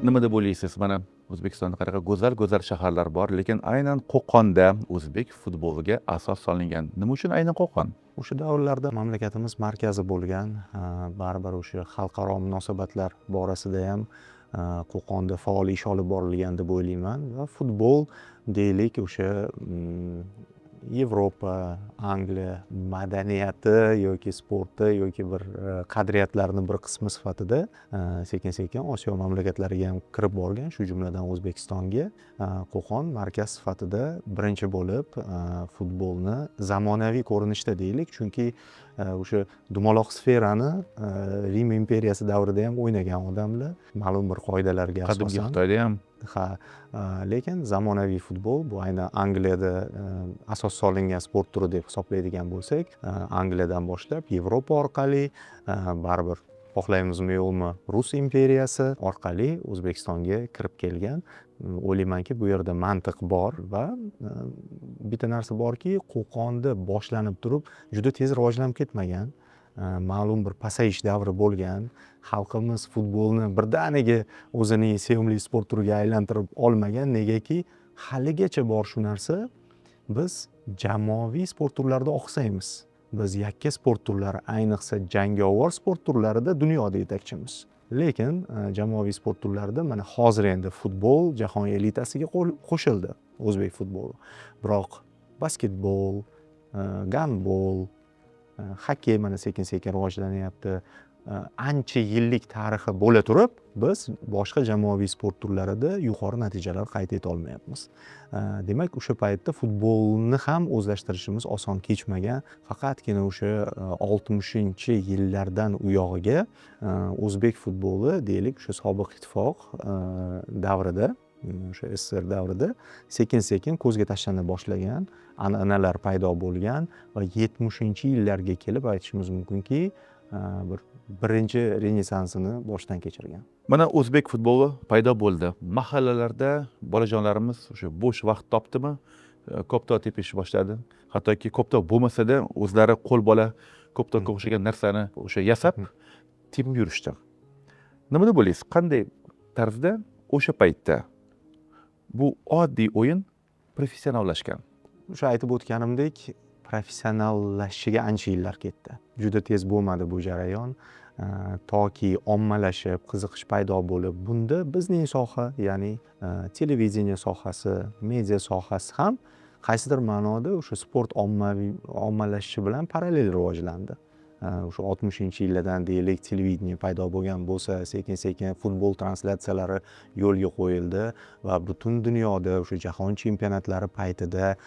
Nima deb o'ylaysiz? Mana O'zbekistonda qanaqa go'zal shaharlar bor, lekin aynan Qo'qonda o'zbek futboliga asos solingan. Nima uchun aynan Qo'qon? O'sha davrlarda mamlakatimiz markazi bo'lgan, baribir o'sha xalqaro munosabatlar borasida ham Qo'qonda faol ish olib borilgan deb o'ylayman va futbol deylik o'sha Yevropa, Angliya madaniyati yoki sporti yoki bir qadriyatlarning bir qismi sifatida sekin-sekin Osiyo mamlakatlariga ham kirib borgan, shu jumladan O'zbekistonga. Qo'qon markaz sifatida birinchi bo'lib futbolni zamonaviy ko'rinishda deylik, chunki o'sha dumaloq sferani Rim imperiyasi davrida ham o'ynagan odamlar ma'lum bir qoidalarga asosan. Qadimgi Xitoyda ham Lekin zamonaviy futbol bu aynan Angliyada asos solingan sport turi deb hisoblaydigan bo'lsak, Angliyadan boshlab Yevropa orqali baribir xohlaymizmi yo'qmi Rus imperiyasi orqali O'zbekistonga kirib kelgan. O'ylaymanki, bu yerda mantiq bor va bitta narsa borki, Qo'qonda boshlanib turib juda tez rivojlanib ketmagan. Ma'lum bir pasayish davri bo'lgan. Xalqimiz futbolni birdaniga o'zining sevimli sport turiga aylantirib olmagan. Negaki, haligacha bor shu narsa. Biz jamoaviy sport turlarida oqsaymiz. Biz yakka sport turlari, ayniqsa jangovar sport turlarida dunyoda yetakchimiz. Lekin jamoaviy sport turlarida mana hozir endi futbol jahon elitasiga qo'shildi, o'zbek futboli. Biroq basketbol, gandbol, xokkey mana sekin-sekin rivojlanyapti. Ancha yillik tarixi bo'la turib, biz boshqa jamoaviy sport turlarida yuqori natijalar qayd eta olmayapmiz. Demak, o'sha paytda futbolni ham o'zlashtirishimiz oson kechmagan. Faqatgina o'sha 60-yillardan u yog'iga o'zbek futboli deylik, o'sha sobiq ittifoq davrida, o'sha SSR davrida sekin-sekin ko'zga tashlana boshlagan, an'analar paydo bo'lgan va 70-yillarga kelib aytishimiz mumkinki, birinchi renesansini boshdan kechirgan. Mana o'zbek futboli paydo bo'ldi. Mahallalarda bolajonlarimiz o'sha bo'sh vaqt topdimi, koptok tepish boshladi. Hattoki koptok bo'lmasa-da o'zlari qo'l bola koptokka o'xshagan narsani o'sha yasab tepib yurishdi. Nima deb o'ylaysiz? Qanday tarzda o'sha paytda bu oddiy o'yin professionallashgan? O'sha aytib o'tganimdek, professionallashishiga ancha yillar ketdi. Juda tez bo'lmadi bu jarayon. Toki ommalashib, qiziqish paydo bo'lib, bunda bizning soha, ya'ni televideniya sohasi, media sohasi ham qaysidir ma'noda o'sha sport ommalashishi bilan parallel rivojlandi. O'sha 60-yillardan deylik televideniya paydo bo'lgan bo'lsa, sekin-sekin futbol translyatsiyalari yo'lga qo'yildi va butun dunyoda o'sha jahon chempionatlari paytida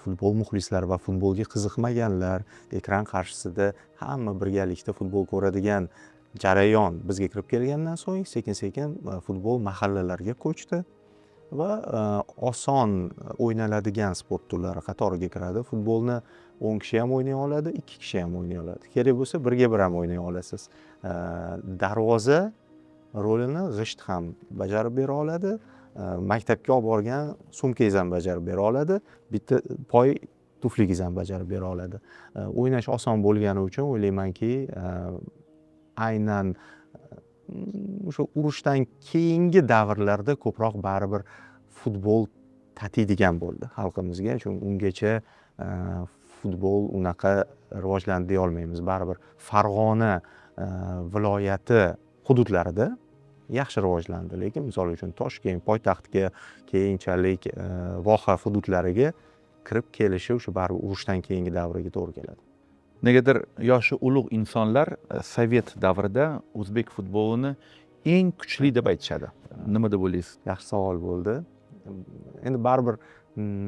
futbol muxlislari va futbolga qiziqmaganlar ekran qarshisida hamma birgalikda futbol ko'radigan jarayon bizga kirib kelgandan so'ng sekin-sekin futbol mahallalarga ko'chdi va oson o'ynaladigan sport turlari qatoriga kiradi. Futbolni 10 kishi ham o'ynay oladi, 2 kishi ham o'ynay oladi. Kerak bo'lsa birga bir ham o'ynay olasiz. Darvoza rolini g'isht ham bajarib bera oladi. Maktabga olib borgan sumkangiz ham bajarib bera oladi. Bitta poy tufligingiz ham bajarib bera oladi. O'ynash oson bo'lgani uchun o'ylaymanki, aynan o'sha urushdan keyingi davrlarda ko'proq baribir futbol tatiydigan bo'ldi xalqimizga. Chunki ungacha futbol unaqa rivojlandi deya olmaymiz. Baribir Farg'ona viloyati hududlarida yaxshi rivojlandi, lekin misol uchun Toshkent poytaxtga, keyinchalik voha hududlariga kirib kelishi o'sha baribir urushdan keyingi davriga to'g'ri keladi. Negadir yoshi ulug' insonlar Sovet davrida o'zbek futbolini eng kuchli deb aytishadi. Nima deb o'ylaysiz? Yaxshi savol bo'ldi. Endi baribir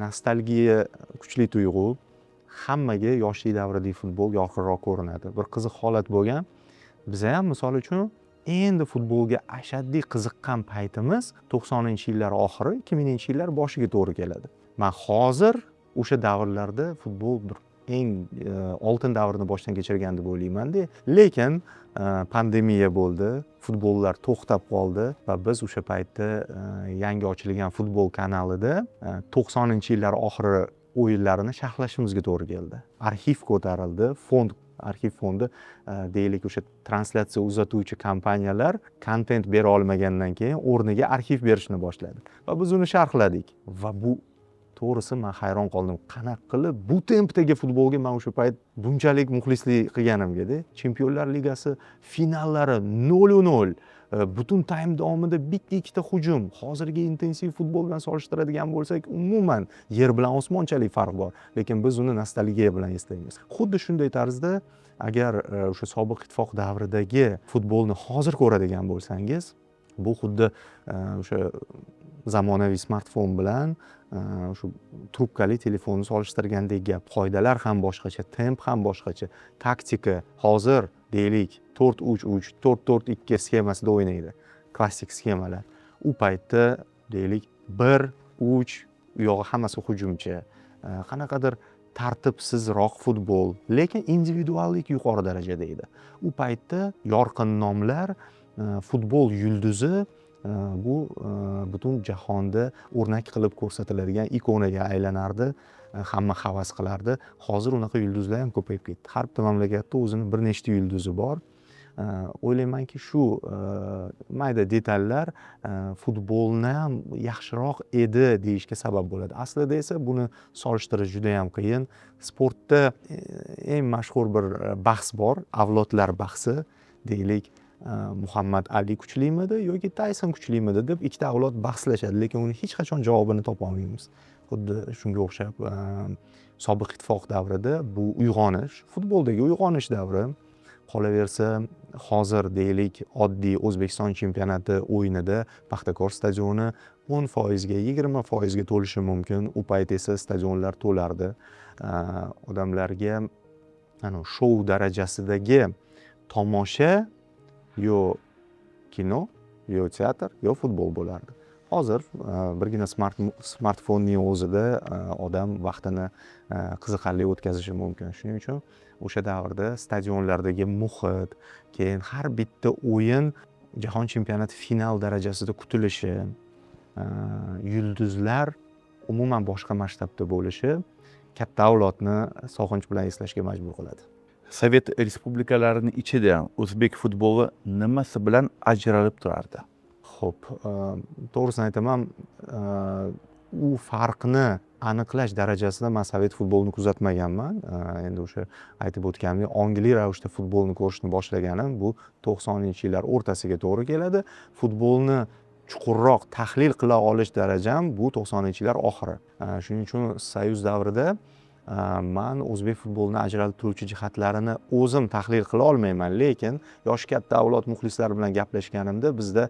nostalgiya kuchli tuyg'u. Hammaga yoshlik davridagi futbol yorqinroq ko'rinadi. Bir qiziq holat bo'lgan. Biz ham misol uchun endi futbolga ashaddiy qiziqqan paytimiz 90-yillar oxiri, 2000-yillar boshiga to'g'ri keladi. Men hozir o'sha davrlarda futbol bir eng oltin davrini boshdan kechirgan deb o'ylayman-da. Lekin pandemiya bo'ldi, futbollar to'xtab qoldi va biz o'sha paytda yangi ochilgan futbol kanalida 90-yillar oxiri o'yinlarini sharhlashimizga to'g'ri keldi. Arxiv ko'tarildi, fond arxiv fondi deylik o'sha translyatsiya uzatuvchi kompaniyalar kontent bera olmagandan keyin o'rniga arxiv berishni boshladi va biz uni sharhladik va bu to'g'risi man hayron qoldim qanaqa qilib bu tempdagi futbolga man o'sha payt bunchalik muxlislik qilganimgada chempionlar ligasi finallari 0-0 butun taym davomida bitta ikkita hujum hozirgi intensiv futbol bilan solishtiradigan bo'lsak umuman yer bilan osmonchalik farq bor lekin biz uni nostalgiya bilan eslaymiz xuddi shunday tarzda agar o'sha sobiq ittifoq davridagi futbolni hozir ko'radigan bo'lsangiz bu xuddi o'sha zamonaviy smartfon bilan shu trubkali telefonni solishtirgandek gap qoidalar ham boshqacha temp ham boshqacha taktika hozir deylik 4-3-3 4-4-2 sxemasida o'ynaydi klassik sxemalar u paytda deylik 1-3 u yog'i hammasi hujumchi qanaqadir tartibsizroq futbol lekin individuallik yuqori darajada edi u paytda yorqin nomlar futbol yulduzi bu butun jahonda o'rnak qilib ko'rsatiladigan ikonaga aylanardi hamma havas qilardi hozir unaqa yulduzlar ham ko'payib ketdi har bitta mamlakatda o'zini bir nechta yulduzi bor o'ylaymanki shu mayda detallar futbolni ham yaxshiroq edi deyishga sabab bo'ladi aslida esa buni solishtirish juda ham qiyin sportda eng mashhur bir bahs bor avlodlar bahsi deylik Muhammad Ali kuchlimidi yoki Tayson kuchlimidi deb ikkita avlod bahslashadi lekin uni hech qachon javobini topolmaymiz xuddi shunga o'xshab sobiq ittifoq davrida bu uyg'onish futboldagi uyg'onish davri qolaversa hozir deylik oddiy O'zbekiston chempionati o'yinida Paxtakor stadioni 10%ga 20%ga to'lishi mumkin u payt esa stadionlar to'lardi odamlarga shou darajasidagi tomosha yo kino yo teatr yo futbol bo'lardi hozir birgina smartfonning o'zida odam vaqtini qiziqarli o'tkazishi mumkin shuning uchun o'sha davrda stadionlardagi muhit keyin har bitta o'yin jahon chempionati final darajasida kutilishi yulduzlar umuman boshqa masshtabda bo'lishi katta avlodni sog'inch bilan eslashga majbur qiladi Sovet respublikalarining ichida o'zbek futboli nimasi bilan ajralib turardi? Xo'p, to'g'risini aytaman, u farqni aniqlash darajasida men sovet futbolini kuzatmaganman. Endi o'sha aytib o'tganimdek, ongli ravishda futbolni ko'rishni boshlaganim bu 90-yillar o'rtasiga to'g'ri keladi. Futbolni chuqurroq tahlil qila olish darajam bu 90-yillar oxiri. Shuning uchun Soyuz davrida men o'zbek futbolini ajralib turuvchi jihatlarini o'zim tahlil qila olmayman, lekin yoshi katta avlod muxlislar bilan gaplashganimda bizda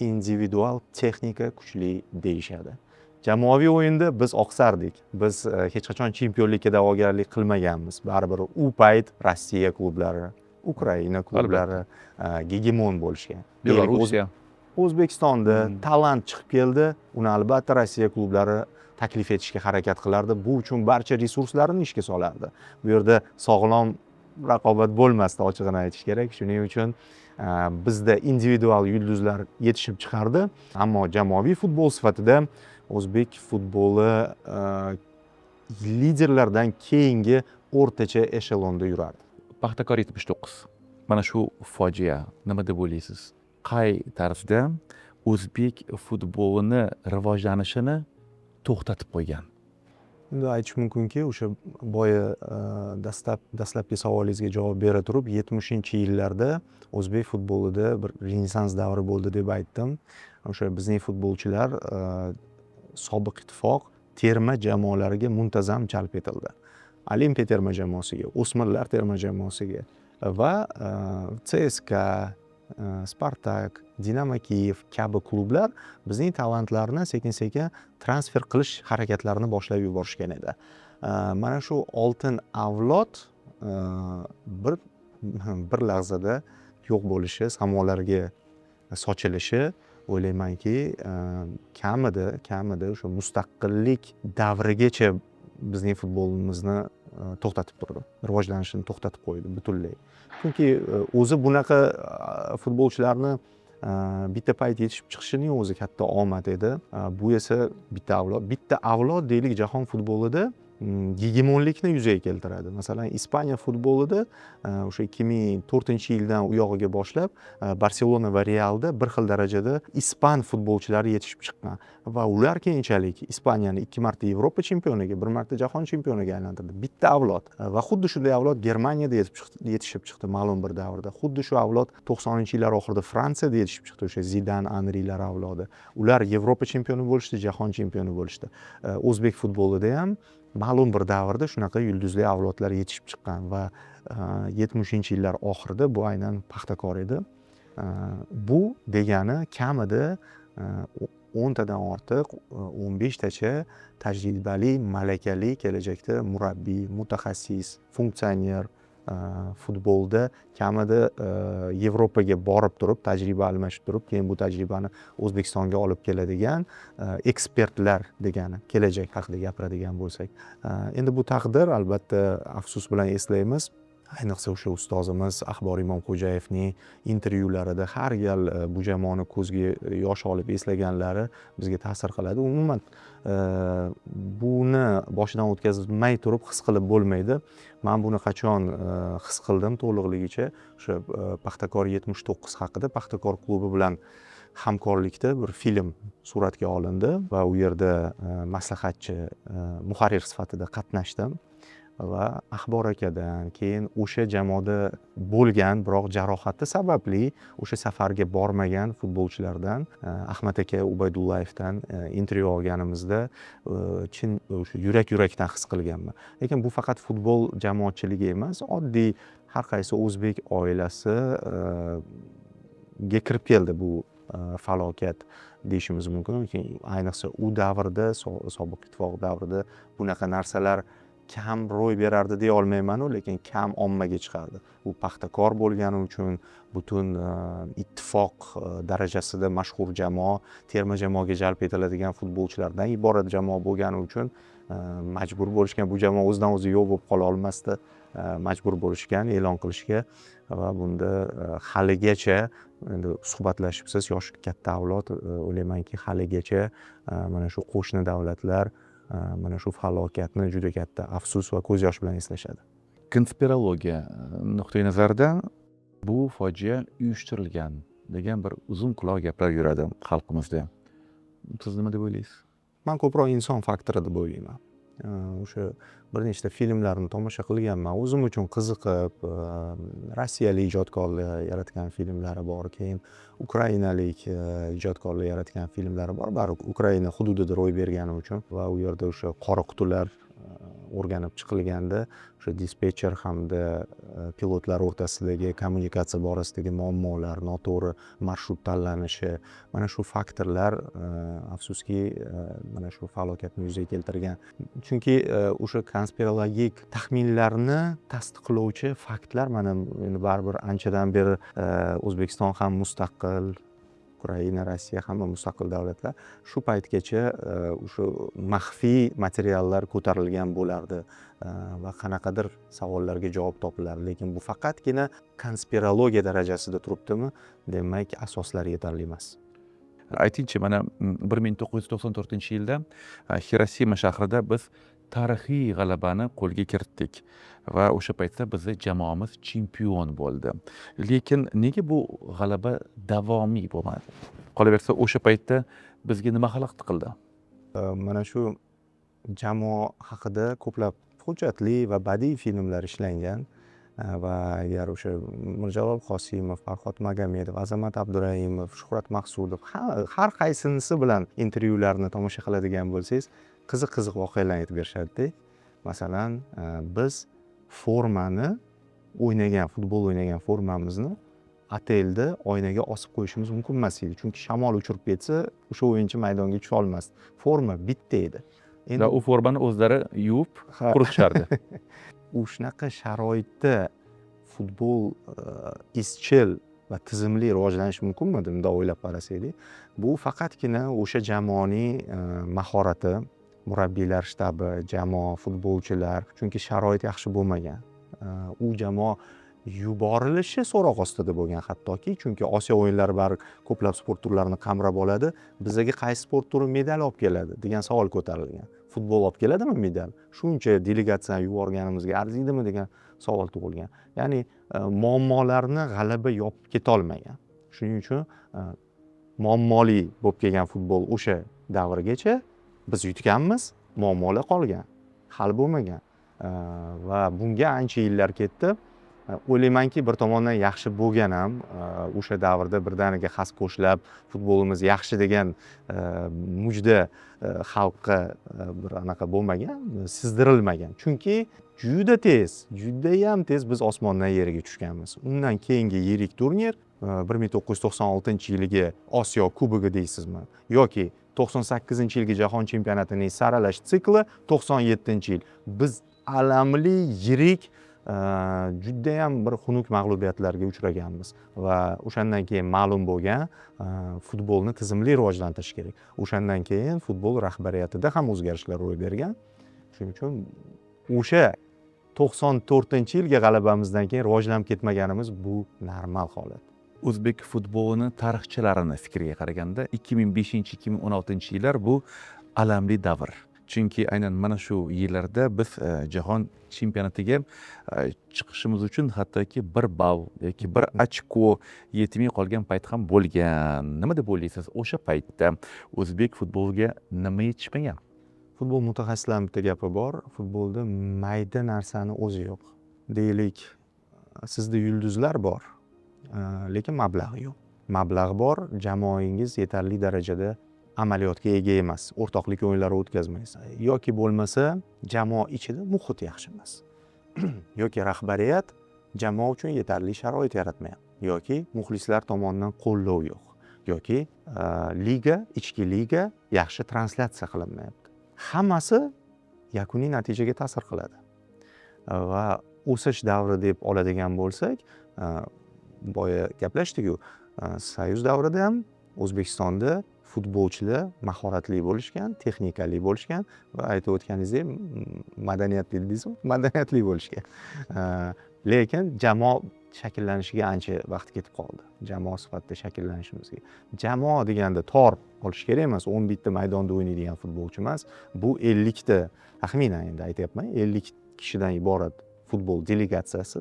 individual texnika kuchli deyishadi. Jamoaviy o'yinda biz oqsardik. Biz hech qachon chempionlikka da'vogarlik qilmaganmiz. Baribir u payt Rossiya klublari, Ukraina klublari gegemon bo'lishgan. Belorussiya, O'zbekistonda talant chiqib keldi, uni albatta Rossiya klublari taklif etishga harakat qilardi. Bu uchun barcha resurslarini ishga solardi. Bu yerda sog'lom raqobat bo'lmasdi, ochig'ini aytish kerak. Shuning uchun bizda individual yulduzlar yetishib chiqardi, ammo jamoaviy futbol sifatida o'zbek futboli liderlardan keyingi o'rtacha eshelonda yurardi. Paxtakor 79. Mana shu fojia nima deb o'ylaysiz? Qay tarzda o'zbek futbolini rivojlanishini to'xtatib qo'ygan? Endi aytish mumkinki, o'sha boya dastlabki savolingizga javob bera turib, 70-yillarda o'zbek futbolida bir renessans davri bo'ldi deb aytdim. O'sha bizning futbolchilar sobiq ittifoq terma jamoalariga muntazam jalb etildi. Olimpiya terma jamoasiga, o'smirlar terma jamoasiga va CSKA, Spartak, Dinamo Kiyev kabi klublar bizning talantlarni sekin-sekin transfer qilish harakatlarini boshlab yuborishgan edi. Mana shu oltin avlod bir lahzada yo'q bo'lishi, samolarga sochilishi o'ylaymanki, kamida o'sha mustaqillik davrigacha bizning futbolimizni to'xtatib turdi. Rivojlanishini to'xtatib qo'ydi butunlay. Chunki o'zi bunaqa futbolchilarni bitta payt yetishib chiqishining o'zi katta omad edi. Bu esa bitta avlod deylik jahon futbolida gegemonlikni yuzaga keltiradi. Masalan, Ispaniya futbolida o'sha 2004-yildan u yog'iga boshlab Barselona va Realda bir xil darajada ispan futbolchilari yetishib chiqqan va ular keyinchalik Ispaniyani 2 marta Yevropa chempioniga, 1 marta jahon chempioniga aylantirdi. Bitta avlod va xuddi shunday avlod Germaniyada yetishib chiqdi ma'lum bir davrda. Xuddi shu avlod 90-yillar oxirida Fransiyada yetishib chiqdi, o'sha Zidan, Anrilar avlodi. Ular Yevropa chempioni bo'lishdi, jahon chempioni bo'lishdi. O'zbek futbolida ham ma'lum bir davrda shunaqa yulduzli avlodlar yetishib chiqqan va 70-yillar oxirida bu aynan Paxtakor edi. Bu degani kamida 10 tadan ortiq, 15 tacha tajribali, malakali kelajakda murabbiy, mutaxassis, funksioner futbolda kamida Yevropaga borib turib, tajriba almashib turib, keyin bu tajribani O'zbekistonga olib keladigan ekspertlar degani, kelajak haqida gapiradigan bo'lsak. Endi bu taqdir albatta afsus bilan eslaymiz. Ayniqsa o'sha ustozimiz Axbor Imomxo'jayevning intervyularida har gal bu jamoani ko'zga yosh olib eslaganlari bizga ta'sir qiladi. Umuman buni boshidan o'tkazmay turib his qilib bo'lmaydi. Men buni qachon his qildim to'liqligicha o'sha Paxtakor 79 haqida, Paxtakor klubi bilan hamkorlikda bir film suratga olindi va u yerda maslahatchi, muharrir sifatida qatnashdim. Va Axbor akadan, keyin o'sha jamoada bo'lgan, biroq jarohati sababli o'sha safarga bormagan futbolchilardan, Ahmad aka Ubaydullayevdan intervyu olganimizda chin o'sha yurak-yurakdan his qilganman. Lekin bu faqat futbol jamoatchiligi emas, oddiy har qaysi o'zbek oilasiga kirib keldi bu falokat deyishimiz mumkin. Ayniqsa u davrda, sobiq ittifoq davrida bunaqa narsalar kam ro'y berardi deya olmayman, lekin kam ommaga chiqardi. Bu Paxtakor bo'lgani uchun butun ittifoq darajasida mashhur jamoa, terma jamoaga jalb etiladigan futbolchilardan iborat jamoa bo'lgani uchun majbur bo'lishgan. Bu jamoa o'zidan o'zi yo'q bo'lib qola olmasdi, majbur bo'lishgan e'lon qilishga va bunda haligacha endi suhbatlashibsiz, yoshi katta avlod, o'ylaymanki haligacha mana shu qo'shni davlatlar mana shu falokatni juda katta afsus va ko'z yosh bilan eslashadi. Konspirologiya nuqtai nazaridan bu fojia uyushtirilgan degan bir uzun quloq gaplar yuradi xalqimizda. Siz nima deb o'ylaysiz? Men ko'proq inson faktori deb o'ylayman. O'sha bir nechta filmlarni tomosha qilganman. O'zim uchun qiziqib, rossiyalik ijodkorlar yaratgan filmlari bor, keyin ukrainalik ijodkorlar yaratgan filmlari bor. Baribir Ukraina hududida ro'y bergani uchun va u yerda o'sha qora qutilar o'rganib chiqilganda o'sha dispetcher hamda pilotlar o'rtasidagi kommunikatsiya borasidagi muammolar, noto'g'ri marshrut tanlanishi, mana shu faktorlar afsuski mana shu falokatni yuzaga keltirgan. Chunki o'sha konspirologik taxminlarni tasdiqlovchi faktlar mana endi baribir anchadan beri O'zbekiston ham mustaqil, Ukraina, Rossiya hamma mustaqil davlatlar. Shu paytgacha o'sha maxfiy materiallar ko'tarilgan bo'lardi va qanaqadir savollarga javob topilardi. Lekin bu faqatgina konspirologiya darajasida turibdimi? Demak, asoslari yetarli emas. Aytingchi, mana 1994-yilda Xirosima shahrida biz tarixiy g'alabani qo'lga kiritdik va o'sha paytda bizni jamoamiz chempion bo'ldi. Lekin nega bu g'alaba davomiy bo'lmadi? Qolaversa, o'sha paytda bizga nima xalaqit qildi? Mana shu jamoa haqida ko'plab hujjatli va badiiy filmlar ishlangan va agar o'sha Mirjalol Qosimov, Farhod Magomedov, Azamat Abduraimov, Shuhrat Maqsudov har qaysinisi bilan intervyularni tomosha qiladigan bo'lsangiz, qiziq voqealarni aytib berishadi. Masalan, biz formani futbol o'ynagan formamizni otelda oynaga osib qo'yishimiz mumkin emas edi. Chunki shamol uchirib ketsa, o'sha o'yinchi maydonga tusha olmasdi. Forma bitta edi. Endi u formani o'zlari yuvib quritishardi. U shunaqa sharoitda futbol izchil va tizimli rivojlanishi mumkinmidi, bunday o'ylab qarasaylik? Bu faqatgina o'sha jamoaning mahorati, murabbiylar shtabi, jamoa, futbolchilar, chunki sharoit yaxshi bo'lmagan. U jamoa yuborilishi so'roq ostida bo'lgan hattoki, chunki Osiyo o'yinlari baribir ko'plab sport turlarini qamrab oladi. Bizga qaysi sport turi medal olib keladi degan savol ko'tarilgan. futbol olib keladimi medal? Shuncha delegatsiyani yuborganimizga arziydimi degan savol tug'ilgan. Ya'ni muammolarni g'alaba yopib ketolmagan. Shuning uchun muammoli bo'lib kelgan futbol o'sha davrgacha biz yutganmiz, muammolar qolgan, hal bo'lmagan. Va bunga ancha yillar ketdi. O'ylaymanki, bir tomondan yaxshi bo'lgan ham o'sha davrda birdaniga xas qo'shilib futbolimiz yaxshi degan mujda xalqqa bir anaqa bo'lmagan, sizdirilmagan. Chunki judayam tez biz osmondan yerga tushganmiz. Undan keyingi yirik turnir 1996-yilgi Osiyo Kubogi deysizmi yoki 98-yilgi Jahon chempionatining saralash sikli 97-yil. Biz alamli yirik judayam bir xunuk mag'lubiyatlarga uchraganmiz va o'shandan keyin ma'lum bo'lgan futbolni tizimli rivojlantirish kerak. O'shandan keyin futbol rahbariyatida ham o'zgarishlar ro'y bergan. Shuning uchun o'sha 94-yilgi g'alabamizdan keyin rivojlanib ketmaganimiz bu normal holat. O'zbek futbolini tarixchilarini fikriga qaraganda 2005-2016-yillar bu alamli davr. Chunki aynan mana shu yillarda biz jahon chempionatiga chiqishimiz uchun hattoki 1 ball yoki 1 ochko yetmay qolgan payt ham bo'lgan. Nima deb o'ylaysiz? O'sha paytda o'zbek futboliga nima yetishmagan? Futbol mutaxassislarining bitta gapi bor. Futbolda mayda narsani o'zi yo'q. Deylik, sizda yulduzlar bor, lekin mablag' yo'q. Mablag' bor, jamoangiz yetarli darajada amaliyotga ega emas, o'rtoqlik o'yinlari o'tkazmaysiz yoki bo'lmasa jamoa ichida muhit yaxshi emas yoki rahbariyat jamoa uchun yetarli sharoit yaratmayapti yoki muxlislar tomonidan qo'llov yo'q yoki ichki liga yaxshi translyatsiya qilinmayapti. Hammasi yakuniy natijaga ta'sir qiladi. Va o'sish davri deb oladigan bo'lsak, boya gaplashdik-ku, Soyuz davrida ham O'zbekistonda futbolchilar mahoratli bo'lishgan, texnikali bo'lishgan va aytib o'tganingizdek madaniyatli deysizmi? Madaniyatli bo'lishgan. Lekin jamoa shakllanishiga ancha vaqt ketib qoldi. Jamoa sifatida shakllanishimizga. Jamoa deganda tor olish kerak emas, 11 ta maydonda o'ynaydigan futbolchi emas. Bu 50 ta, taxminan endi aytyapman, 50 kishidan iborat futbol delegatsiyasi.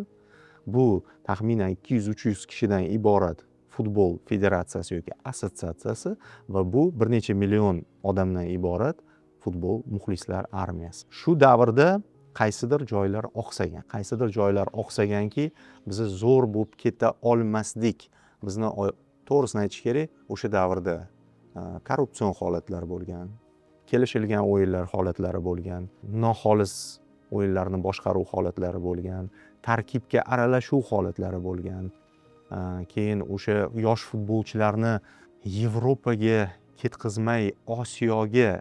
Bu taxminan 200-300 kishidan iborat futbol federatsiyasi yoki assotsiatsiyasi va bu bir necha million odamdan iborat futbol muxlislar armiyasi. Shu davrda qaysidir joylar oqsaganki, biz zo'r bo'lib keta olmasdik. Bizni to'g'risini aytish kerak, o'sha davrda korrupsion holatlar bo'lgan, kelishilgan o'yinlar holatlari bo'lgan, noxolis o'yinlarni boshqaruv holatlari bo'lgan, tarkibga aralashuv holatlari bo'lgan. Keyin o'sha yosh futbolchilarni Yevropaga ketkazmay Osiyoga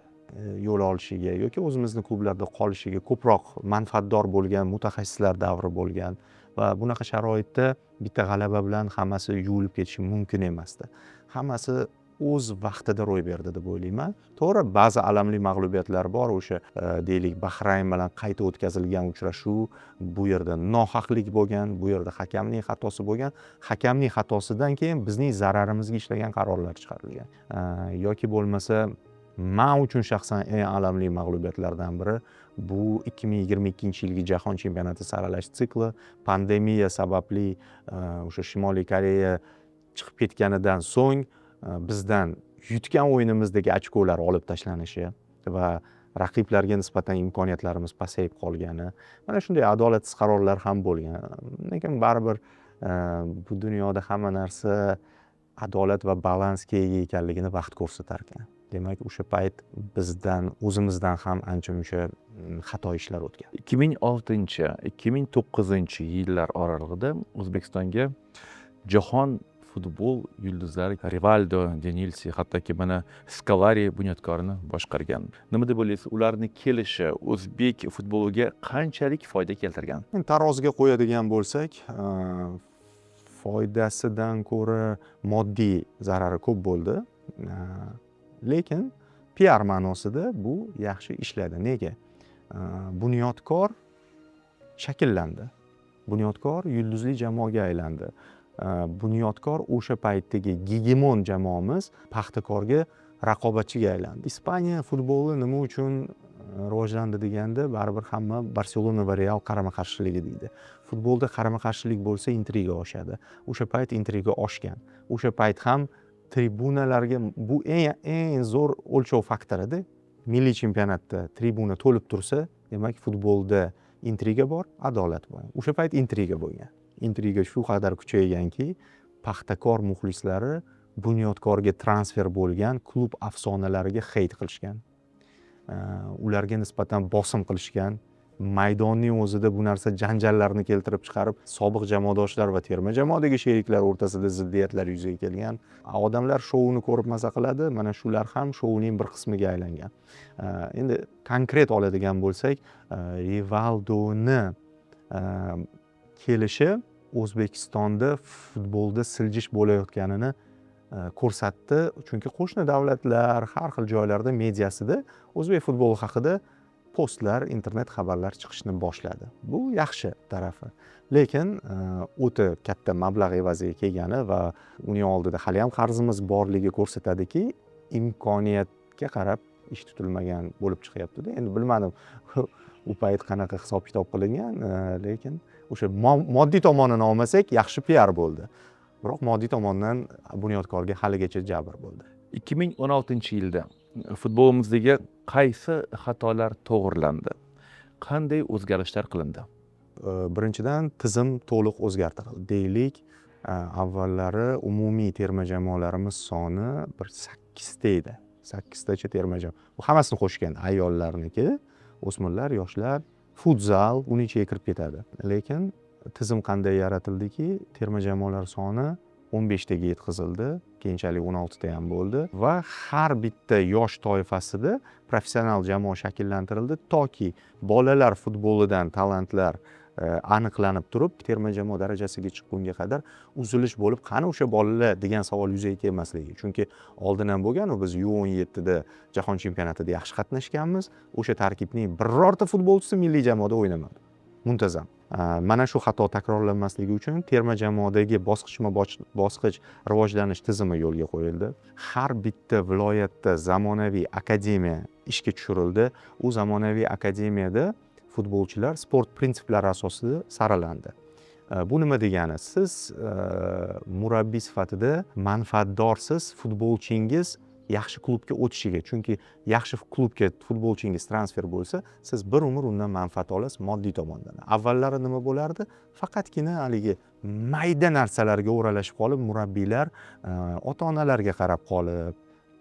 yo'l olishiga yoki o'zimizni klublarda qolishiga ko'proq manfaatdor bo'lgan mutaxassislar davri bo'lgan va bunaqa sharoitda bitta g'alaba bilan hammasi yuvilib ketishi mumkin emasdi. Hammasi o'z vaqtida ro'y berdi deb o'ylayman. To'g'ri, ba'zi alamli mag'lubiyatlar bor. O'sha deylik Bahrayn bilan qayta o'tkazilgan uchrashuv, bu yerda nohaqlik bo'lgan, bu yerda hakamning xatosi bo'lgan. Hakamning xatosidan keyin bizning zararimizga ishlagan qarorlar chiqarilgan. Yoki bo'lmasa men uchun shaxsan eng alamli mag'lubiyatlardan biri bu 2022-yilgi Jahon chempionati saralash sikli pandemiya sababli o'sha Shimoliy Koreya chiqib ketganidan so'ng bizdan yutgan o'yinimizdagi ochkolar olib tashlanishi va raqiblarga nisbatan imkoniyatlarimiz pasayib qolgani, mana shunday adolatsiz qarorlar ham bo'lgan. Lekin baribir bu dunyoda hamma narsa adolat va balansga ega ekanligini vaqt ko'rsatar ekan. Demak, o'sha payt bizdan o'zimizdan ham ancha-muncha xato ishlar o'tgan. 2006-2009-yillar oralig'ida O'zbekistonga jahon futbol yulduzlari Rivaldo, Denilsi, hattoki mana Skolari bunyodkorini boshqargan. Nima deb o'ylaysiz? Ularning kelishi o'zbek futboliga qanchalik foyda keltirgan? Taroziga qo'yadigan bo'lsak, foydasidan ko'ra moddiy zarari ko'p bo'ldi. Lekin PR ma'nosida bu yaxshi ishladi. Nega? Bunyodkor shakllandi. Bunyodkor yulduzli jamoaga aylandi. Bunyodkor o'sha paytdagi gegemon jamoamiz Paxtakorga raqobatchiga aylandi. Ispaniya futboli nima uchun rivojlandi deganda baribir hamma Barselona va Real qarama-qarshiligi deydi. Futbolda qarama-qarshilik bo'lsa intriga oshadi. O'sha payt intriga oshgan. O'sha payt ham tribunalarga bu eng zo'r o'lchov faktorida. Milliy chempionatda tribuna to'lib tursa, demak futbolda intriga bor, adolat bor. O'sha payt intriga bo'lgan. Intriga shu qadar kuchayganki, Paxtakor muxlislari Bunyodkorga transfer bo'lgan klub afsonalariga heyt qilishgan. Ularga nisbatan bosim qilishgan. Maydonning o'zida bu narsa janjallarni keltirib chiqarib, sobiq jamoadoshlar va terma jamoadagi sheriklar o'rtasida ziddiyatlar yuzaga kelgan. Odamlar shouni ko'rib maza qiladi, mana shular ham shouning bir qismiga aylangan. Endi konkret oladigan bo'lsak, Rivaldoni kelishi O'zbekistonda futbolda siljish bo'layotganini ko'rsatdi, chunki qo'shni davlatlar har xil joylarda mediasida o'zbek futboli haqida postlar, internet xabarlar chiqishni boshladi. Bu yaxshi tarafi. Lekin o'ta katta mablag' evaziga kelgani va uning oldida hali ham qarzimiz borligi ko'rsatadiki, imkoniyatga qarab ish tutilmagan bo'lib chiqyapti-da. Endi bilmadim u payt qanaqa hisob-kitob qilingan, lekin o'sha moddiy tomonini olmasak yaxshi PR bo'ldi. Biroq moddiy tomondan Bunyodkorga haligacha jabr bo'ldi. 2016-yilda futbolimizdagi qaysi xatolar to'g'rilandi? Qanday o'zgarishlar qilindi? Birinchidan tizim to'liq o'zgartirildi. Deylik, avvallari umumiy terma jamoalarimiz soni bir 8 ta edi. 8 tacha terma jamoa. Bu hammasini qo'shgan, ayollarniki, o'smirlar, yoshlar, futzal uning ichiga kirib ketadi. Lekin tizim qanday yaratildiki, terma jamoalar soni 15 taga yetkazildi, keyinchalik 16 ta ham bo'ldi va har bitta yosh toifasida professional jamoa shakllantirildi toki bolalar futbolidan talantlar aniqlanib turib, terma jamoa darajasiga chiqqunga qadar uzilish bo'lib, qani o'sha bolalar degan savol yuzaga kelmasligi. Chunki oldin ham bo'lgan, biz U17 da jahon chempionatida yaxshi qatnashganmiz. O'sha tarkibning birorta futbolchisi milliy jamoada o'ynamadi. Muntazam. Mana shu xato takrorlanmasligi uchun terma jamoadagi bosqichma-bosqich rivojlanish tizimi yo'lga qo'yildi. Har bitta viloyatda zamonaviy akademiya ishga tushirildi. U zamonaviy akademiyada futbolchilar sport prinsiplari asosida saralandi. Bu nima degani? Siz murabbiy sifatida manfaatdorsiz futbolchingiz yaxshi klubga o'tishiga, chunki yaxshi klubga futbolchingiz transfer bo'lsa, siz bir umr undan manfaat olasiz moddiy tomondan. Avvallari nima bo'lardi? Faqatgina haligi mayda narsalarga o'ralashib qolib, murabbiylar ota-onalarga qarab qolib,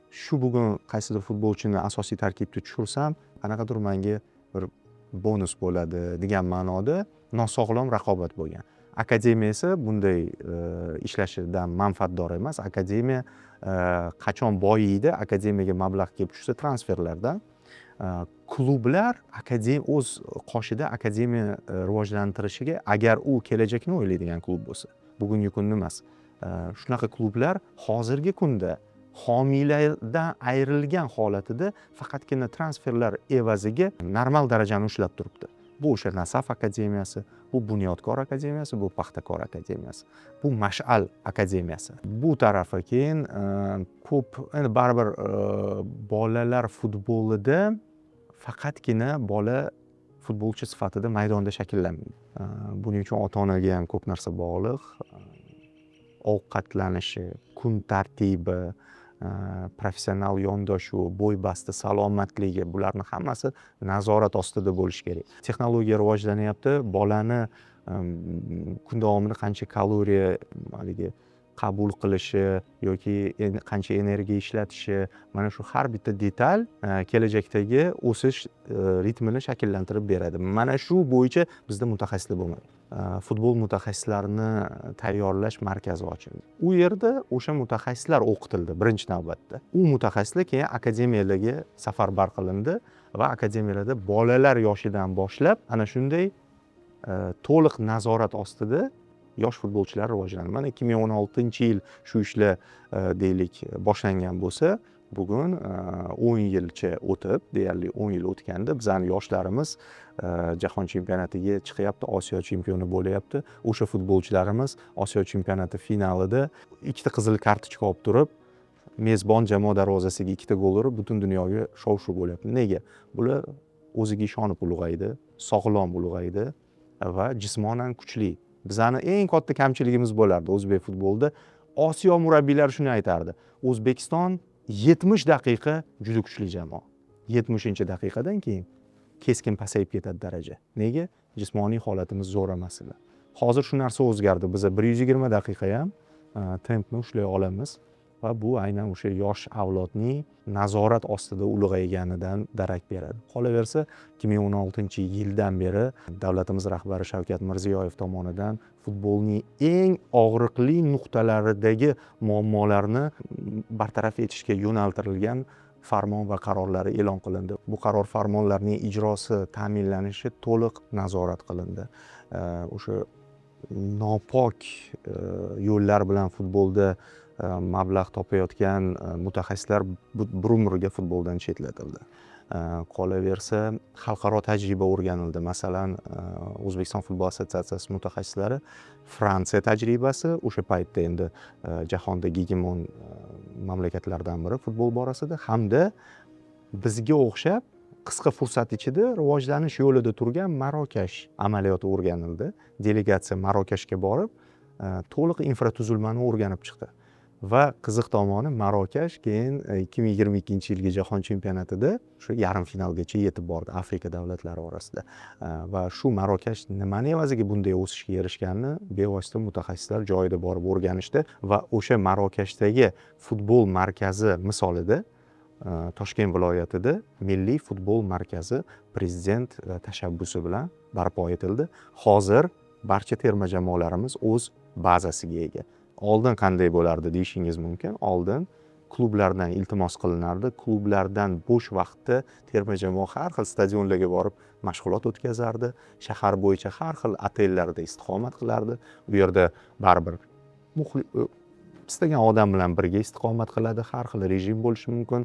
shu bugun qaysidir futbolchini asosiy tarkibga tushirsam, qanaqadir menga bir bonus bo'ladi degan ma'noda nosog'lom raqobat bo'lgan. Akademiya esa bunday ishlashidan manfaatdor emas. Akademiya qachon boyiydi, akademiyaga mablag' kelib tushsa transferlardan. Klublar o'z qoshida akademiya rivojlantirishiga, agar u kelajakni o'ylaydigan klub bo'lsa, bugungi kunda emas. Shunaqa klublar hozirgi kunda homiylardan ayrilgan holatida faqatgina transferlar evaziga normal darajani ushlab turibdi. Bu o'sha Nasaf akademiyasi, bu Bunyodkor akademiyasi, bu Paxtakor akademiyasi, bu Mash'al akademiyasi. Bu tarafi keyin ko'p, endi baribir bolalar futbolida faqatgina bola futbolchi sifatida maydonda shakllanmaydi. Buning uchun ota-onaga ham ko'p narsa bog'liq. Ovqatlanishi, kun tartibi, professional yondashuv, bo'y basti, salomatligi, bularni hammasi nazorat ostida bo'lishi kerak. Texnologiya rivojlanyapti, bolani kun davomida qancha kaloriya qabul qilishi yoki qancha energiya ishlatishi, mana shu har bitta detal kelajakdagi o'sish ritmini shakllantirib beradi. Mana shu bo'yicha bizda mutaxassislar bo'lmaydi. Futbol mutaxassislarini tayyorlash markazi ochildi. U yerda o'sha mutaxassislar o'qitildi birinchi navbatda. U mutaxassislar keyin akademiyalarga safarbar qilindi va akademiyalarda bolalar yoshidan boshlab ana shunday to'liq nazorat ostida yosh futbolchilar rivojlandi. Mana 2016-yil shu ishlar deylik boshlangan bo'lsa, bugun 10 yilcha o'tib, deyarli 10 yil o'tganda bizning yoshlarimiz jahon chempionatiga chiqyapti, Osiyo chempioni bo'layapti. O'sha futbolchilarimiz Osiyo chempionati finalida ikkita qizil kartochka olib turib, mezbon jamoa darvozasiga ikkita gol urib, butun dunyoga shov-shuv bo'lyapti. Nega? Bular o'ziga ishonib ulg'aydi, sog'lom ulg'aydi va jismonan kuchli. Bizani eng katta kamchiligimiz bo'lardi o'zbek futbolida. Osiyo murabbiylari shuni aytardi. O'zbekiston 70 daqiqa juda kuchli jamoa. 70-daqiqadan keyin keskin pasayib ketadi daraja. Nega? Jismoniy holatimiz zo'r emas edi. Hozir shu narsa o'zgardi. Biz 120 daqiqa ham tempni ushlay olamiz va bu aynan o'sha yosh avlodning nazorat ostida ulg'ayganidan darak beradi. Qolaversa, 2016-yildan beri davlatimiz rahbari Shavkat Mirziyoyev tomonidan futbolning eng og'riqli nuqtalaridagi muammolarni bartaraf etishga yo'naltirilgan farmon va qarorlari e'lon qilindi. Bu qaror farmonlarning ijrosi, ta'minlanishi to'liq nazorat qilindi. O'sha nopok yo'llar bilan futbolda mablag' topayotgan mutaxassislar bir-umriga futboldan chetlatildi. Qolaversa, xalqaro tajriba o'rganildi. Masalan, O'zbekiston futbol assotsiatsiyasi mutaxassislari Fransiya tajribasi o'sha paytda endi jahonda gegemon mamlakatlardan biri futbol borasida hamda bizga o'xshab qisqa fursat ichida rivojlanish yo'lida turgan Marokash amaliyoti o'rganildi. Delegatsiya Marokashga borib, to'liq infratuzilmani o'rganib chiqdi. Va qiziq tomoni Marokash keyin 2022-yilgi jahon chempionatida shu yarim finalgacha yetib bordi Afrika davlatlari orasida. Va shu Marokash nimani evaziga bunday o'sishga erishganini bevosita mutaxassislar joyida borib o'rganishdi va o'sha Marokashdagi futbol markazi misolida Toshkent viloyatida Milliy futbol markazi prezident tashabbusi bilan barpo etildi. Hozir barcha terma jamoalarimiz o'z bazasiga ega. Oldin qanday bo'lardi deyishingiz mumkin. Oldin klublardan iltimos qilinardi. Klublardan bo'sh vaqtda terma jamoa har xil stadionlarga borib mashg'ulot o'tkazardi. Shahar bo'yicha har xil otellarda istiqomat qilardi. Bu yerda baribir istagan odam bilan birga istiqomat qiladi. Har xil rejim bo'lishi mumkin.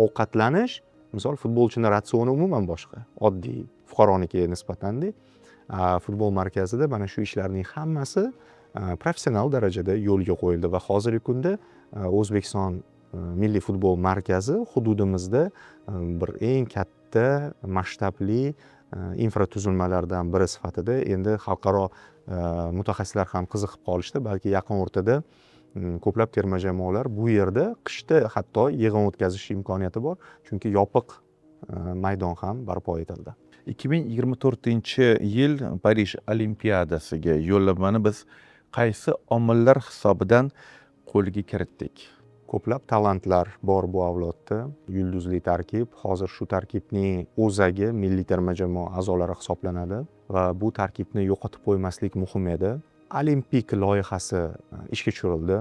Ovqatlanish, misol futbolchini ratsioni umuman boshqa. Oddiy fuqaronikiga nisbatanda futbol markazida mana shu ishlarning hammasi professional darajada yo'lga qo'yildi va hozirgi kunda O'zbekiston Milliy futbol markazi hududimizda bir eng katta masshtabli infratuzilmalardan biri sifatida endi xalqaro mutaxassislar ham qiziqib qolishdi. Balki yaqin o'rtada ko'plab terma jamoalar bu yerda qishda hatto yig'in o'tkazish imkoniyati bor, chunki yopiq maydon ham barpo etildi. 2024-yil Parij Olimpiadasiga yo'llanmani biz qaysi omillar hisobidan qo'lga kiritdik? Ko'plab talantlar bor bu avlodda. Yulduzli tarkib. Hozir shu tarkibning o'zagi milliy terma jamoa a'zolari hisoblanadi va bu tarkibni yo'qotib qo'ymaslik muhim edi. Olimpik loyihasi ishga tushirildi.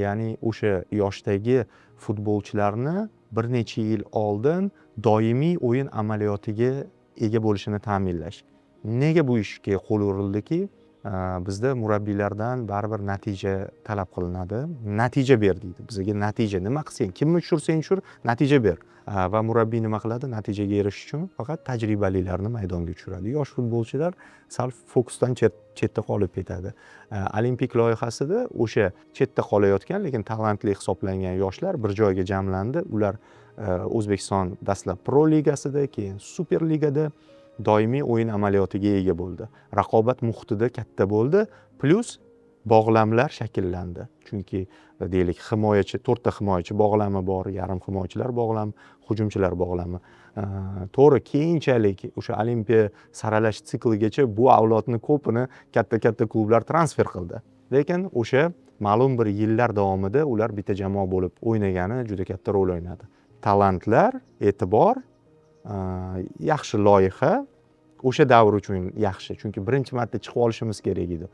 Ya'ni o'sha yoshdagi futbolchilarni bir necha yil oldin doimiy o'yin amaliyotiga ega bo'lishini ta'minlash. Nega bu ishga qo'l urildiki? Bizda murabbiylardan baribir natija talab qilinadi. Natija ber deydi. Bizga natija nima qilsang, kimni tushursang tushur, natija ber. Va murabbiy nima qiladi? Natijaga erishish uchun faqat tajribalilarni maydonga tushiradi. Yosh futbolchilar sal fokusdan chetda qolib ketadi. Olimpik loyihasida o'sha chetda qolayotgan, lekin talantli hisoblangan yoshlar bir joyga jamlandi. Ular O'zbekiston dastlab Pro ligasida, keyin Super ligada doimiy o'yin amaliyotiga ega bo'ldi. Raqobat muhitida katta bo'ldi, plus bog'lamlar shakllandi. Chunki deylik, himoyachi, 4 ta himoyachi bog'lami bor, yarim himoyachilar bog'lami, hujumchilar bog'lami. To'g'ri, keyinchalik o'sha olimpiya saralash sikligacha bu avlodni ko'pini katta klublar transfer qildi. Lekin o'sha ma'lum bir yillar davomida ular bitta jamoa bo'lib o'ynagani juda katta rol o'ynadi. Talantlar, e'tibor, yaxshi loyiha o'sha davr uchun yaxshi, chunki birinchi marta chiqib olishimiz kerak edi.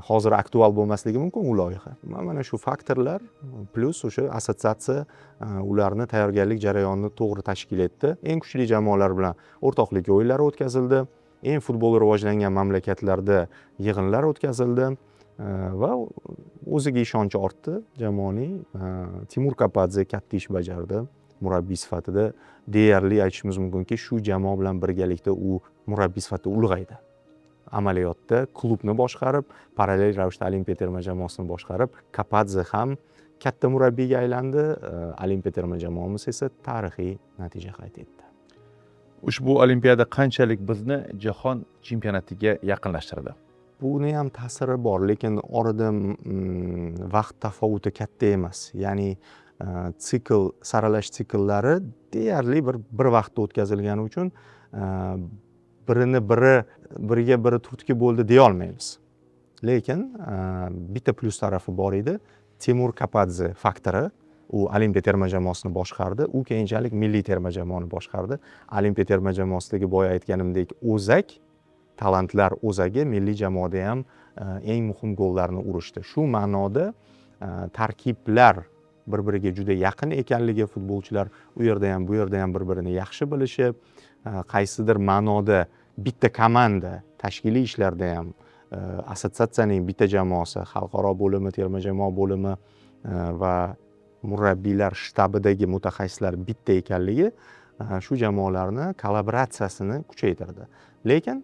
Hozir aktual bo'lmasligi mumkin u loyiha. Mana shu faktorlar plus o'sha assotsiatsiya ularni tayyorgarlik jarayonini to'g'ri tashkil etdi. Eng kuchli jamoalar bilan o'rtoqlik o'yinlari o'tkazildi. Eng futbol rivojlangan mamlakatlarda yig'inlar o'tkazildi va o'ziga ishonchi ortdi jamoaning. Timur Kapadze katta ish bajardi. Murabbiy sifatida deyarli aytishimiz mumkinki, shu jamoa bilan birgalikda u murabbiy sifatida ulg'aydi. Amaliyotda klubni boshqarib, parallel ravishda Olimpiya terma jamoasini boshqarib, Kapadze ham katta murabbiyga aylandi. Olimpiya terma jamoamiz esa tarixiy natija qayd etdi. Ushbu olimpiada qanchalik bizni jahon chempionatiga yaqinlashtirdi? Buni ham ta'siri bor, lekin orada vaqt tafovuti katta emas. Ya'ni saralash sikllari deyarli bir vaqtda o'tkazilgani uchun biriga biri turtki bo'ldi deya olmaymiz. Lekin bitta plyus tarafi bor edi. Timur Kapadze faktori, u olimpiya terma jamoasini boshqardi, u keyinchalik milliy terma jamoani boshqardi. Olimpiya terma jamoasidagi boya aytganimdek o'zak, talantlar o'zagi milliy jamoada ham eng muhim gollarni urishdi. Shu ma'noda tarkiblar bir-biriga juda yaqin ekanligi, futbolchilar u yerda ham bu yerda ham bir-birini yaxshi bilishib, qaysidir ma'noda bitta komanda tashkiliy ishlarda ham assotsiatsiyaning bitta jamoasi, xalqaro bo'limi, terma jamoa bo'limi va murabbiylar shtabidagi mutaxassislar bitta ekanligi shu jamoalarni kollaboratsiyasini kuchaytirdi. Lekin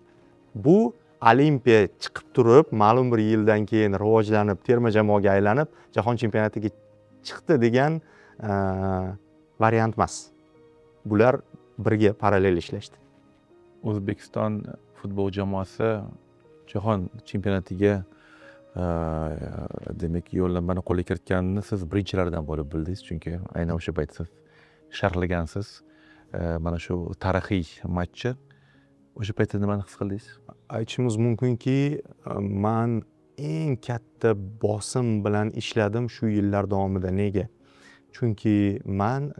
bu olimpiya chiqib turib, ma'lum bir yildan keyin rivojlanib, terma jamoaga aylanib, jahon chempionatiga chiqdi degan variant emas. Bular birga parallel ishlashdi. O'zbekiston futbol jamoasi jahon chempionatiga demak yo'llanmani qo'lga kiritganini siz birinchilardan bo'lib bildingiz, chunki aynan o'sha payt siz sharhlagansiz mana shu tarixiy matchni. O'sha paytda nimani his qildingiz? Aytishimiz mumkinki, men eng katta bosim bilan ishladim shu yillar davomida. Nega? Chunki men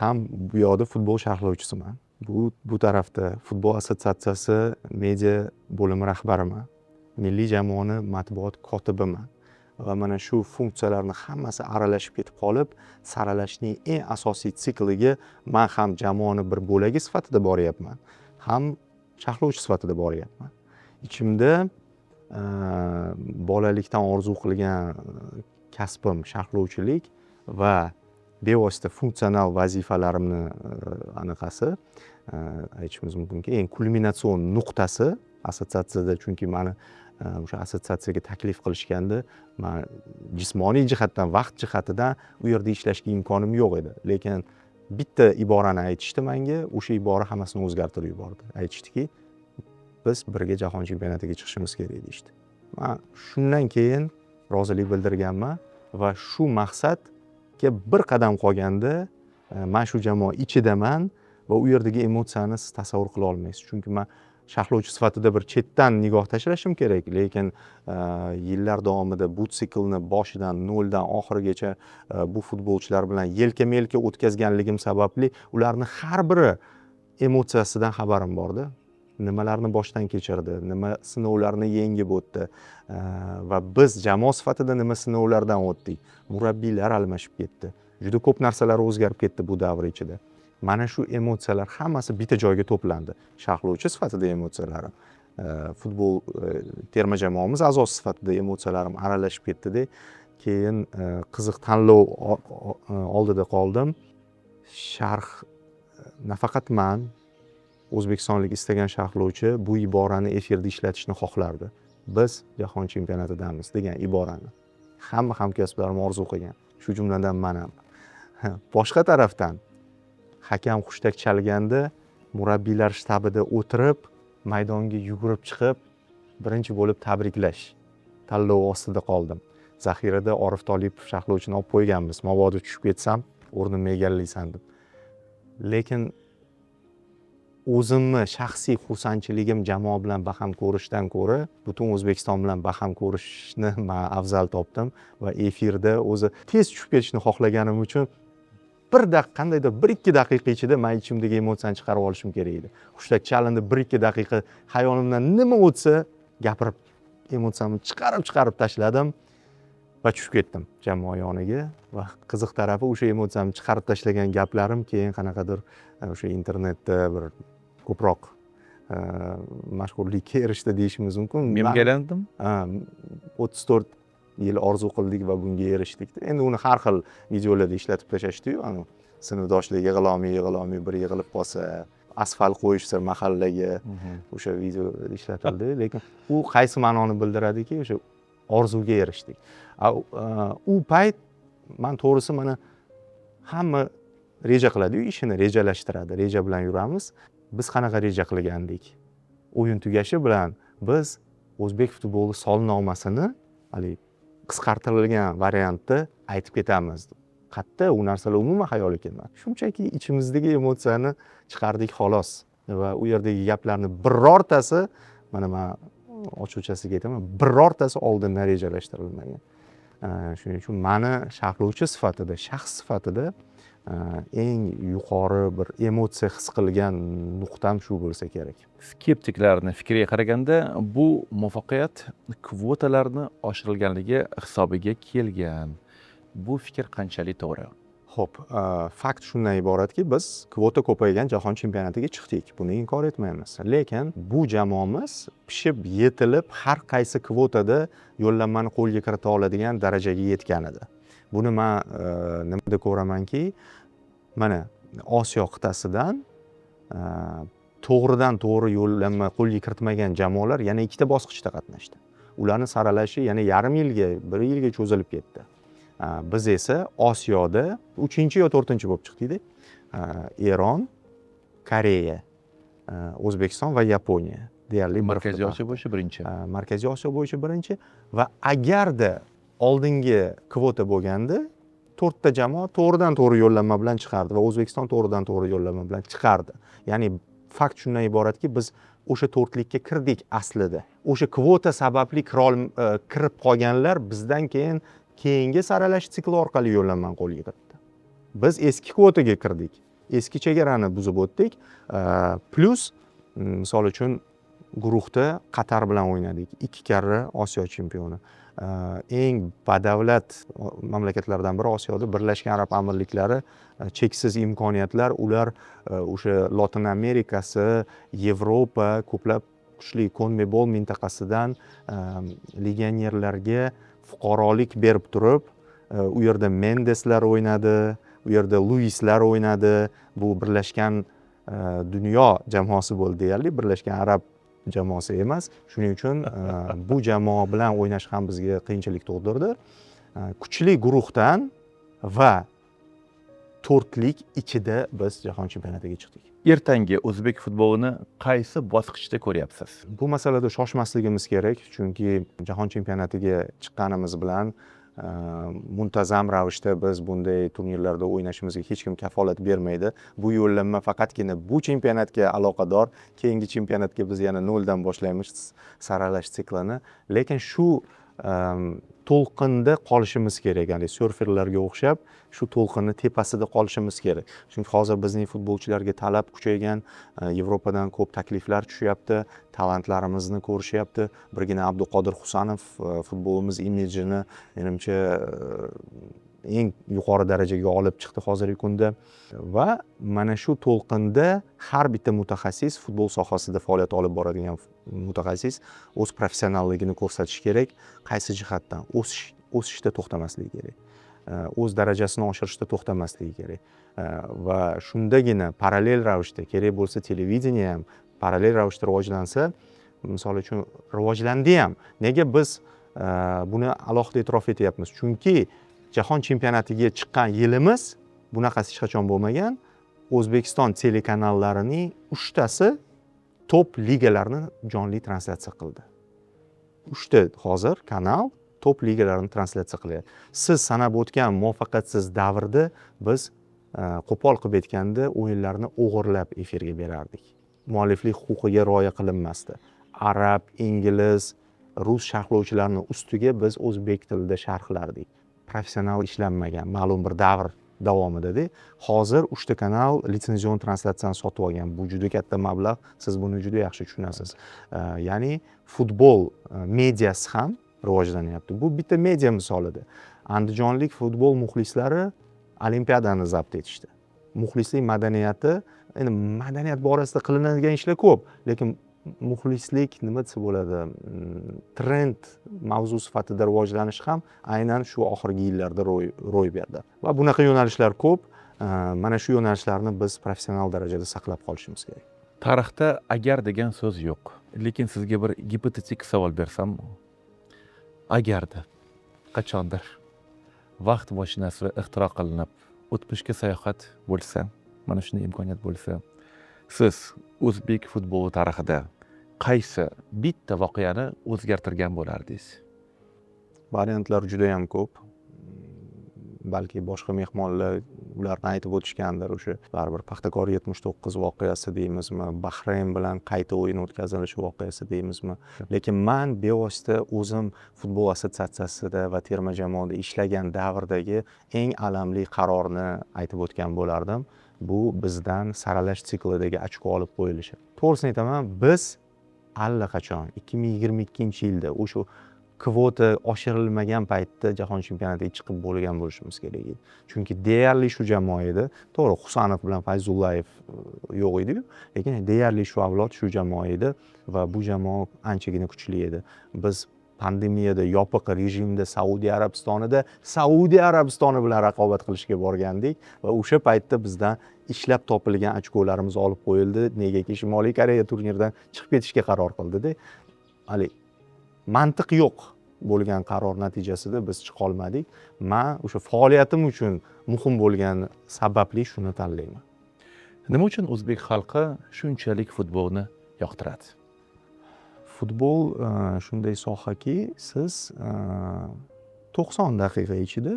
ham bu yoqda futbol sharhlovchisiman. Bu tarafda futbol assotsiatsiyasi media bo'limi rahbariman. Milliy jamoani matbuot kotibiman. Va mana shu funksiyalarni hammasi aralashib ketib qolib, saralashning eng asosiy sikliga men ham jamoani bir bo'lagi sifatida boryapman, ham sharhlovchi sifatida boryapman. Ichimda bolalikdan orzu qilgan kasbim sharhlovchilik va bevosita funksional vazifalarimni anaqasi aytishimiz mumkinki eng kulminatsion nuqtasi assotsiatsiyada, chunki meni o'sha assotsiatsiyaga taklif qilishganda men jismoniy jihatdan, vaqt jihatidan u yerda ishlashga imkonim yo'q edi. Lekin bitta iborani aytishdi menga, o'sha ibora hammasini o'zgartirib yubordi. Aytishdiki, biz birga jahon chempionatiga chiqishimiz kerak deyishdi. Men shundan keyin rozilik bildirganman va shu maqsadga bir qadam qolganda men shu jamoa ichidaman va u yerdagi emotsiyani siz tasavvur qila olmaysiz. Chunki men sharhlovchi sifatida bir chetdan nigoh tashlashim kerak, lekin yillar davomida bu siklni boshidan noldan oxirigacha bu futbolchilar bilan yelka-melka o'tkazganligim sababli ularni har biri emotsiyasidan xabarim bordi. Nimalarni boshdan kechirdi, nima sinovlarni yengib o'tdi va biz jamoa sifatida nima sinovlardan o'tdik. Murabbiylar almashib ketdi. Juda ko'p narsalar o'zgarib ketdi bu davr ichida. Mana shu emotsiyalar hammasi bitta joyga to'plandi. Sharhlovchi sifatida emotsiyalarim, futbol terma jamoamiz a'zosi sifatida emotsiyalarim aralashib ketdi-da. Keyin qiziq tanlov oldida qoldim. Sharh nafaqat men, o'zbekistonlik istagan sharhlovchi bu iborani efirda ishlatishni xohlardi. Biz jahon chempionatidamiz degan iborani hamma hamkasblarim orzu qilgan, shu jumladan men ham. Boshqa tarafdan hakam hushtak chalganda murabbiylar shtabida o'tirib, maydonga yugurib chiqib, birinchi bo'lib tabriklash tanlovi ostida qoldim. Zaxirada Orif Tolipov sharhlovchini olib qo'yganmiz. Mabodo tushib ketsam, o'rnimni egallaysan deb. Lekin o'zimni shaxsiy xursandchiligim jamoa bilan baham ko'rishdan ko'ra, butun O'zbekiston bilan baham ko'rishni men afzal topdim va efirda o'zi tez tushib ketishni xohlaganim uchun qandaydir 1-2 daqiqa ichida men ichimdagi emotsiyani chiqarib olishim kerak edi. Hushtak chalindi, 1-2 daqiqa hayolimdan nima o'tsa gapirib, emotsiyamni chiqarib tashladim va tushib ketdim jamoa yoniga. Va qiziq tarafi, o'sha emotsiyamni chiqarib tashlagan gaplarim keyin qanaqadir o'sha internetda bir ko'proq mashhurlikka erishdi deyishimiz mumkin. Men kelandim. 34 yil orzu qildik va bunga erishdik. Endi uni har xil videolarda ishlatib tashashdi-yu, sinfdoshlar yig'ilamiy bir yig'ilib qolsa, asfalt qo'yishsa mahallaga o'sha video ishlatildi. Lekin u qaysi ma'noni bildiradiki, o'sha orzuga erishdik. U payt men to'g'risi mana hamma reja qiladi-yu, ishini rejalashtiradi, reja bilan yuramiz. biz qanaqa reja qilgandik? O'yin tugashi bilan biz o'zbek futboli solnomasini haligi qisqartirilgan variantda aytib ketamiz. Qayerda u narsalar umuman xayolga kelmadi. Shunchaki ichimizdagi emotsiyani chiqardik xolos va u yerdagi gaplarni birortasi, mana men ochuvchasiga aytaman, birortasi oldindan rejalashtirilmagan. Shuning uchun meni sharhlovchi sifatida, shaxs sifatida eng yuqori bir emotsiya his qilgan nuqtam shu bo'lsa kerak. Skeptiklarni fikriga qaraganda bu muvaffaqiyat kvotalarni oshirilganligi hisobiga kelgan. Bu fikr qanchalik to'g'ri? Xo'p, fakt shundan iboratki, biz kvota ko'paygan jahon chempionatiga chiqdik. Buni inkor etmaymiz. Lekin bu jamoamiz pishib yetilib har qaysi kvotada yo'llanmani qo'lga kirita oladigan darajaga yetgan edi. Buni men nimada ko'ramanki, mana Osiyo qit'asidan to'g'ridan to'g'ri yo'llanma qo'lga kiritmagan jamoalar yana ikkita bosqichda qatnashdi. Ularning saralashi yana yarim yilga, 1 yilga cho'zilib ketdi. Biz esa Osiyoda 3-chi yo 4-chi bo'lib chiqdik. Eron, Koreya, O'zbekiston va Yaponiya deyarli Markaziy Osiyo bo'yicha birinchi. Markaziy Osiyo bo'yicha birinchi va agarda oldingi kvota bo'lganda 4 ta jamoa to'g'ridan to'g'ri yo'llanma bilan chiqardi va O'zbekiston to'g'ridan to'g'ri yo'llanma bilan chiqardi. Ya'ni fakt shundan iboratki, biz o'sha 4likka kirdik aslida. O'sha kvota sababli kirib qolganlar bizdan keyingi saralash sikli orqali yo'llanmani qo'lga kiritdi. Biz eski kvotaga kirdik. Eski chegarani buzib o'tdik. Plus misol uchun guruhda Qatar bilan o'ynadik. 2 karra Osiyo chempioni. Eng badavlat mamlakatlardan biri Osiyoda Birlashgan Arab Amirliklari, cheksiz imkoniyatlar, ular o'sha Lotin Amerikasi, Yevropa, ko'plab kuchli CONMEBOL mintaqasidan legionerlarga fuqarolik berib turib, u yerda Mendeslar o'ynadi, u yerda Luislar o'ynadi. Bu birlashgan dunyo jamoasi bo'ldi deyarli, Birlashgan Arab jamoasi emas. Shuning uchun bu jamoa bilan o'ynash ham bizga qiyinchilik tug'dirdi. Kuchli guruhdan va 4lik ichida biz jahon chempionatiga chiqdik. Ertangi o'zbek futbolini qaysi bosqichda ko'ryapsiz? Bu masalada shoshmasligimiz kerak, chunki jahon chempionatiga chiqqanimiz bilan muntazam ravishda biz bunday turnirlarda o'ynashimizga hech kim kafolat bermaydi. Bu yo'llanma faqatgina bu chempionatga aloqador, keyingi chempionatga biz yana noldan boshlaymiz saralash siklini. Lekin shu to'lqinda qolishimiz kerak, ya'ni surferlarga o'xshab shu to'lqinni tepasida qolishimiz kerak. Chunki hozir bizning futbolchilarga talab kuchaygan, Yevropadan ko'p takliflar tushyapti, talantlarimizni ko'rishyapti. Birgina Abduqodir Husanov futbolimiz imijini menimcha eng yuqori darajaga olib chiqdi hozirgi kunda va mana shu to'lqinda har bitta mutaxassis, futbol sohasida faoliyat olib boradigan mutaxassis o'z professionalligini ko'rsatishi kerak. Qaysi jihatdan? O'sishda to'xtamasligi kerak. O'z darajasini oshirishda to'xtamasligi kerak. Va shundagina parallel ravishda, kerak bo'lsa televideniya ham parallel ravishda rivojlansa, misol uchun rivojlandi ham. Nega biz buni alohida e'tirof etyapmiz? Chunki jahon chempionatiga chiqqan yilimiz bunaqasi hech qachon bo'lmagan. O'zbekiston telekanallarining 3tasi top ligalarni jonli translyatsiya qildi. 3ta hozir kanal top ligalarni translyatsiya qilyapti. Siz sanab o'tgan muvaffaqiyatsiz davrda biz qo'pol qilib aytganda o'yinlarni o'g'irlab efirga berardik. Mualliflik huquqiga rioya qilinmasdi. Arab, ingliz, rus sharhlovchilarini ustiga biz o'zbek tilida sharhlardik. Professional ishlanmagan ma'lum bir davr davomida. Hozir 3ta kanal litsenzion translyatsiyani sotib olgan. Bu juda katta mablag', siz buni juda yaxshi tushunasiz. Ya'ni futbol mediasi ham rivojlanyapti. Bu bitta media misolida. Andijonlik futbol muxlislari olimpiadani zabt etishdi. Muxlislik madaniyati, endi madaniyat borasida qilinadigan ishlar ko'p, lekin muxlislik nima desa bo'ladi, trend mavzu sifatida rivojlanish ham aynan shu oxirgi yillarda ro'y berdi. Va bunaqa yo'nalishlar ko'p. Mana shu yo'nalishlarni biz professional darajada saqlab qolishimiz kerak. Tarixda agar degan so'z yo'q. Lekin sizga bir gipotetik savol bersam, agarda qachondir vaqt mashinasi ixtiro qilinib, o'tmishga sayohat bo'lsa, mana shunday imkoniyat bo'lsa, Siz o'zbek futboli tarixida qaysi bitta voqeani o'zgartirgan bo'lardingiz? Variantlar juda ham ko'p. Balki boshqa mehmonlar ularni aytib o'tishgandir. O'sha baribir Paxtakor 79 voqeasi deymizmi, Bahrayn bilan qayta o'yin o'tkazilishi voqeasi deymizmi. Lekin men bevosita o'zim futbol assotsiatsiyasida va terma jamoada ishlagan davrdagi eng alamli qarorni aytib o'tgan bo'lardim. Bu bizdan saralash siklidagi ochko olib qo'yilishi. To'g'risini aytaman, biz allaqachon 2022-yilda o'sha kvota oshirilmagan paytda jahon chempionatiga chiqib bo'lgan bo'lishimiz kerak edi. Chunki deyarli shu jamoa edi. To'g'ri, Husanov bilan Fayzullayev yo'q edi, lekin deyarli shu avlod shu jamoa edi va bu jamoa anchagina kuchli edi. Biz pandemiyada yopiq rejimda Saudiya Arabistoni bilan raqobat qilishga borgandik va o'sha paytda bizdan ishlab topilgan ochkolarimiz olib qo'yildi. Negaki Shimoliy Koreya turnirdan chiqib ketishga qaror qildida. Hali mantiq yo'q bo'lgan qaror natijasida biz chiqa olmadik. Men o'sha faoliyatim uchun muhim bo'lgan sababli shuni tanlayman. Nima uchun o'zbek xalqi shunchalik futbolni yoqtiradi? Futbol shunday sohaki, siz 90 daqiqa ichida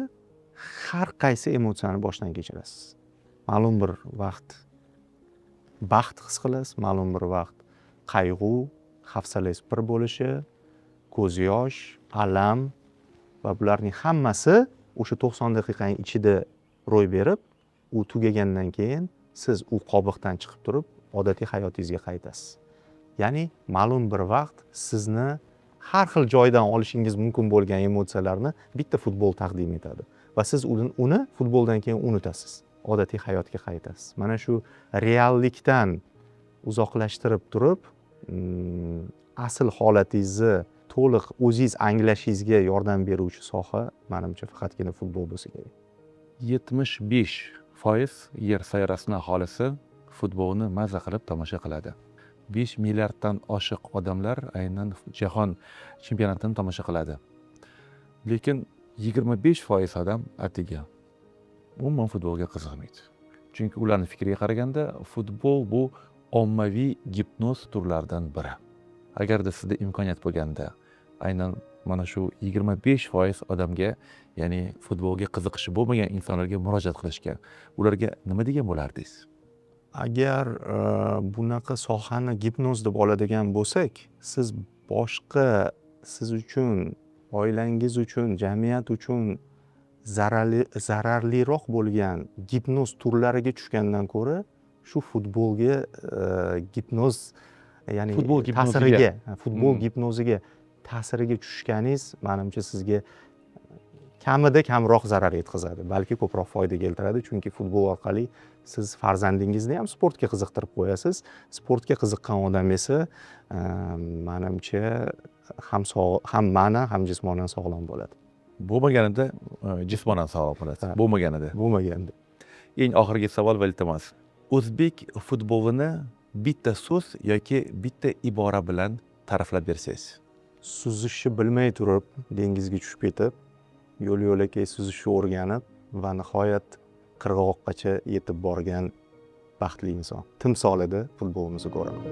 har qaysi emotsiyani boshdan kechirasiz. Ma'lum bir vaqt baxt his qilasiz, ma'lum bir vaqt qayg'u, hafsalangiz pir bo'lishi, ko'z yosh, alam va bularning hammasi o'sha 90 daqiqaning ichida ro'y berib, u tugagandan keyin siz u qobiqdan chiqib turib odatiy hayotingizga qaytasiz. Ya'ni ma'lum bir vaqt sizni har xil joydan olishingiz mumkin bo'lgan emotsiyalarni bitta futbol taqdim etadi va siz uni futboldan keyin unutasiz. Odatiy hayotga qaytasiz. Mana shu reallikdan uzoqlashtirib turib, asl holatingizni to'liq o'zingiz anglashingizga yordam beruvchi soha menimcha faqatgina futbol bo'lsa kerak. 75% yer sayyorasining aholisi futbolni maza qilib tomosha qiladi. 5 milliarddan oshiq odamlar aynan jahon chempionatini tomosha qiladi. Lekin 25% odam atigi umuman futbolga qiziqmaydi. Chunki ularning fikriga qaraganda futbol bu ommaviy gipnoz turlaridan biri. Agarda sizda imkoniyat bo'lganda, aynan mana shu 25% odamga, ya'ni futbolga qiziqishi bo'lmagan insonlarga murojaat qilishga, ularga nima degan bo'lardingiz? Agar bunaqa sohani gipnoz deb oladigan bo'lsak, siz boshqa siz uchun, oilangiz uchun, jamiyat uchun zararliroq bo'lgan gipnoz turlariga tushgandan ko'ra, shu futbolga gipnoz, ya'ni futbol gipnoziga ta'siriga tushganingiz menimcha sizga kamida kamroq zarar yetkazadi, balki ko'proq foyda keltiradi. Chunki futbol orqali siz farzandingizni ham sportga qiziqtirib qo'yasiz. Sportga qiziqqan odam esa menimcha ham ma'nan ham jismonan sog'lom bo'ladi. Bo'lmaganida jismonan sog'lom bo'ladi. Bo'lmaganda. Eng oxirgi savol va iltimos. O'zbek futbolini bitta so'z yoki bitta ibora bilan ta'riflab bersangiz. Suzishni bilmay turib dengizga tushib ketib, yo'l-yo'lakay suzishni o'rganib va nihoyat qirg'oqgacha yetib borgan baxtli inson timsolida futbolimizni ko'raman.